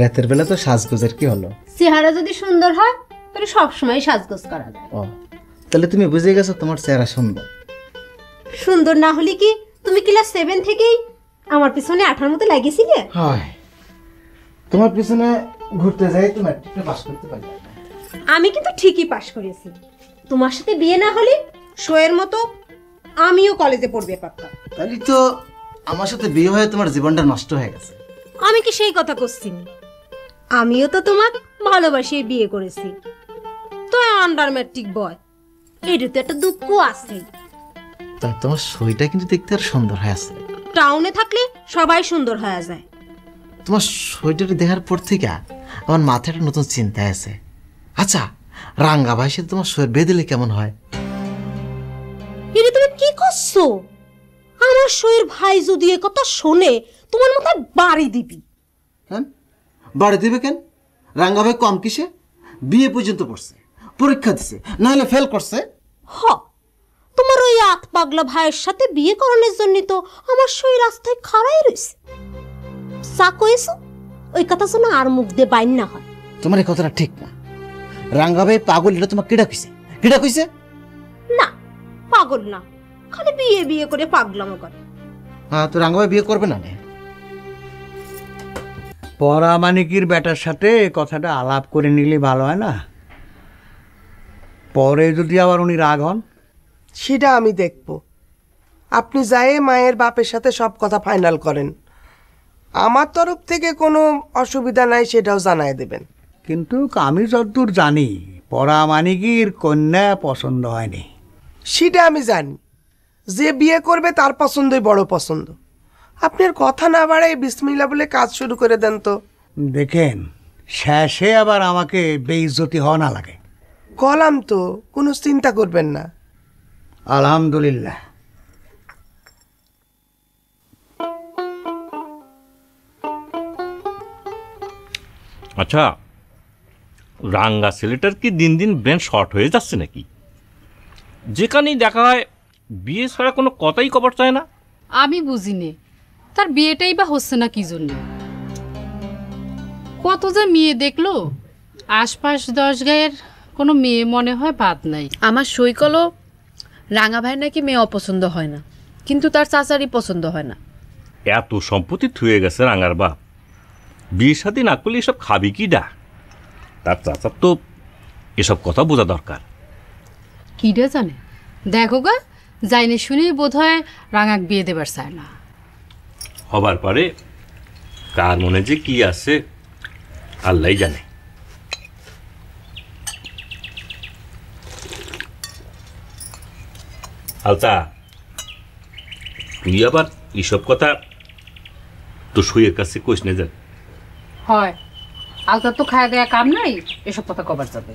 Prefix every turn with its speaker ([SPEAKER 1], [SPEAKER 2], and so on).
[SPEAKER 1] রাতের বেলা তো সাজগোজের কি হলো?
[SPEAKER 2] চেহারা যদি সুন্দর হয় তাহলে সবসময় সাজগোজ করা যায়।
[SPEAKER 1] ও তাহলে তুমি বুঝে গেছো তোমার চেহারা সুন্দর।
[SPEAKER 2] সুন্দর না হলে কি তুমি ক্লাস 7 থেকেই আমার পিছনে আঠার মতো লাগিয়েছিলে?
[SPEAKER 1] হয় তোমার পিছনে ঘুরতে যাই তুমি ম্যাট্রিকে পাস করতে পারলে।
[SPEAKER 2] আমি কিন্তু ঠিকই পাশ করেছি। তোমার সাথে বিয়ে না হলে শোয়ের মতো আমিও কলেজে পড়বে পারতাম।
[SPEAKER 1] তাহলে তো আমার সাথে বিয়ে হয়ে তোমার জীবনটা নষ্ট হয়ে গেছে।
[SPEAKER 2] আমি কি সেই কথা করছি? আমিও তো তোমাকে ভালোবাসিয়ে বিয়ে করেছি। তো আন্ডার ম্যাট্রিক বয়, এটাতে তো একটা দুঃখ আছে।
[SPEAKER 1] তাই তোমার শরীরটা কিন্তু দেখতে আর সুন্দর হয়ে আছে।
[SPEAKER 2] টাউনে থাকলে সবাই সুন্দর হয়ে যায়।
[SPEAKER 1] তোমার শরীরটা দেখার পর থেকে আমার মাথায় একটা নতুন চিন্তা আছে। আচ্ছা রাঙ্গা ভাই সাথে তোমার শরীর বেঁধেলে কেমন হয়?
[SPEAKER 2] এটা তুমি কি করছো? আমার শরীর ভাই যদি এ কথা শোনে তোমার মাথায় বাড়ি দিবি।
[SPEAKER 1] কেন বাড়ি দিবে কেন? রাঙ্গা ভাই কম কিসে? বিয়ে পর্যন্ত পড়ছে, পরীক্ষা দিছে, না হলে ফেল করছে।
[SPEAKER 2] হ, তোমার ওই আত পাগলা ভাইয়ের সাথে বিয়ে করানোর জন্য তো আমার শরীর রাস্তায় খাড়াই রয়েছে। চা কইছো ওই কথা শোনা আর মুখ দিয়ে বাইন না হয়।
[SPEAKER 1] তোমার এই কথাটা ঠিক না। রাঙ্গা ভাই পাগল, এটা তোমার কিডা কইছে? কিডা কইছে?
[SPEAKER 2] না পাগল না, খালি বিয়ে বিয়ে করে পাগলামো করে।
[SPEAKER 1] হ্যাঁ তো রাঙ্গা ভাই বিয়ে করবে না?
[SPEAKER 3] পরামানিকির বেটার সাথে কথাটা আলাপ করে নিলে ভালো হয় না? পরে যদি আবার উনি রাগ হন?
[SPEAKER 4] সেটা আমি দেখব। আপনি যাই মায়ের বাপের সাথে সব কথা ফাইনাল করেন। আমার তরফ থেকে কোনো অসুবিধা নাই সেটাও জানায় দেবেন।
[SPEAKER 3] কিন্তু আমি যতদূর জানি পরামানিকির কন্যা পছন্দ হয়নি।
[SPEAKER 4] সেটা আমি জানি, যে বিয়ে করবে তার পছন্দই বড় পছন্দ। আপনার কথা না বাড়াই বিসমিল্লাহ বলে কাজ শুরু করে দেন তো।
[SPEAKER 3] দেখেন শেষে আবার আমাকে বেইজ্জতি হওয়া না লাগে।
[SPEAKER 4] কলাম তো, কোনো চিন্তা করবেন না।
[SPEAKER 3] আলহামদুলিল্লাহ।
[SPEAKER 5] আচ্ছা রাঙ্গা ছেলেটার কি দিন দিন ব্রেন শর্ট হয়ে যাচ্ছে নাকি? যেখানেই দেখা হয় বিয়ে ছাড়া কোনো কথাই কবর চায় না।
[SPEAKER 6] আমি বুঝিনি তার বিয়েটাই বা হচ্ছে না কি জন্য। কত যে মেয়ে দেখলো, আশপাশ 10 গায়ের কোনো মেয়ে মনে হয় বাদ নাই।
[SPEAKER 7] আমার সৈকলও রাঙা ভাই নাকি মেয়ে অপছন্দ হয় না, কিন্তু তার চাচারই পছন্দ হয় না।
[SPEAKER 5] এত সম্পত্তি থুয়ে গেছে রাঙার বাপ, বিয়ে শাদী না করলে এসব খাবি কি ডা? তার চাচার তো এসব কথা বোঝা দরকার।
[SPEAKER 6] কিডা জানে, দেখো গা যাইনি শুনেই বোধ হয় রাঙাক বিয়ে দেবার চায় না।
[SPEAKER 5] হবার পারে, কার মনে যে কি আছে আল্লাহ জানে। আলতা তুই আবার এইসব কথা তো সইয়ের কাছে কইস না। যান
[SPEAKER 6] হয় আলতা তো খায় দেয়া কাম নাই, এসব কথা কবার যাবে।